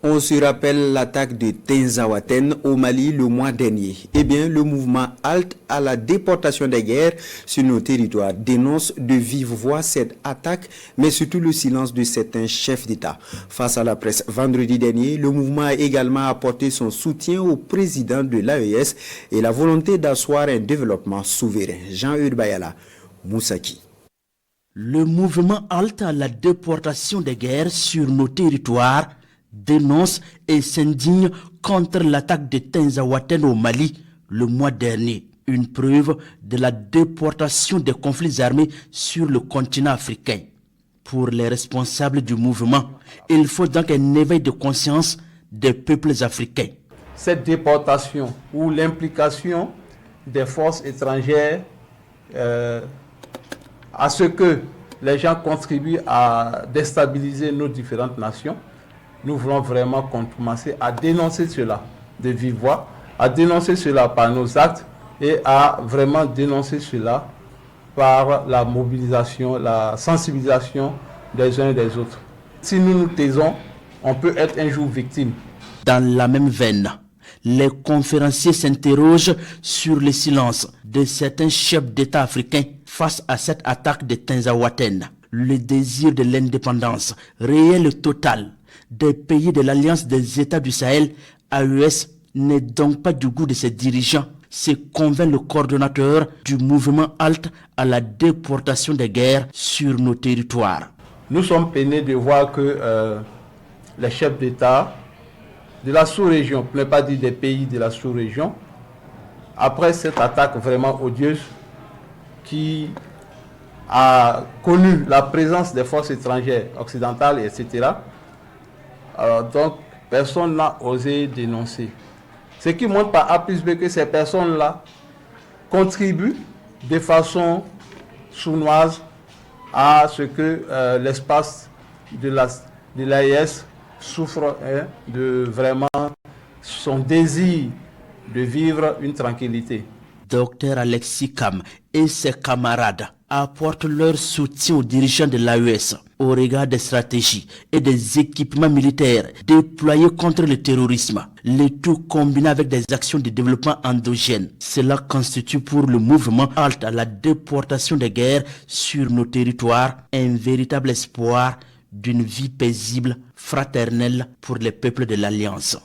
On se rappelle l'attaque de Tinzaouaten au Mali le mois dernier. Eh bien, le mouvement Halte à la déportation des guerres sur nos territoires dénonce de vive voix cette attaque, mais surtout le silence de certains chefs d'État. Face à la presse vendredi dernier, le mouvement a également apporté son soutien au président de l'AES et la volonté d'asseoir un développement souverain. Jean-Eudes Bayala, Moussaki. Le mouvement Halte à la déportation des guerres sur nos territoires dénonce et s'indigne contre l'attaque de Tinzaouaten au Mali le mois dernier. Une preuve de la déportation des conflits armés sur le continent africain. Pour les responsables du mouvement, il faut donc un éveil de conscience des peuples africains. Cette déportation ou l'implication des forces étrangères à ce que les gens contribuent à déstabiliser nos différentes nations, nous voulons vraiment commencer à dénoncer cela de vive voix, à dénoncer cela par nos actes et à vraiment dénoncer cela par la mobilisation, la sensibilisation des uns et des autres. Si nous nous taisons, on peut être un jour victime. Dans la même veine, les conférenciers s'interrogent sur le silence de certains chefs d'État africains face à cette attaque de Tinzaouaten. Le désir de l'indépendance réel et total des pays de l'Alliance des États du Sahel, AES, n'est donc pas du goût de ses dirigeants. C'est convainc le coordonnateur du mouvement Halte à la déportation des guerres sur nos territoires. Nous sommes peinés de voir que les chefs d'État de la sous-région, pour ne pas dire des pays de la sous-région, après cette attaque vraiment odieuse qui a connu la présence des forces étrangères occidentales, etc., donc personne n'a osé dénoncer. Ce qui montre par A plus B que ces personnes-là contribuent de façon sournoise à ce que l'espace de l'AES souffre de vraiment son désir de vivre une tranquillité. Dr Alexis Kam et ses camarades apportent leur soutien aux dirigeants de l'AES au regard des stratégies et des équipements militaires déployés contre le terrorisme, le tout combiné avec des actions de développement endogènes. Cela constitue pour le mouvement Halte à la déportation des guerres sur nos territoires un véritable espoir d'une vie paisible, fraternelle pour les peuples de l'Alliance.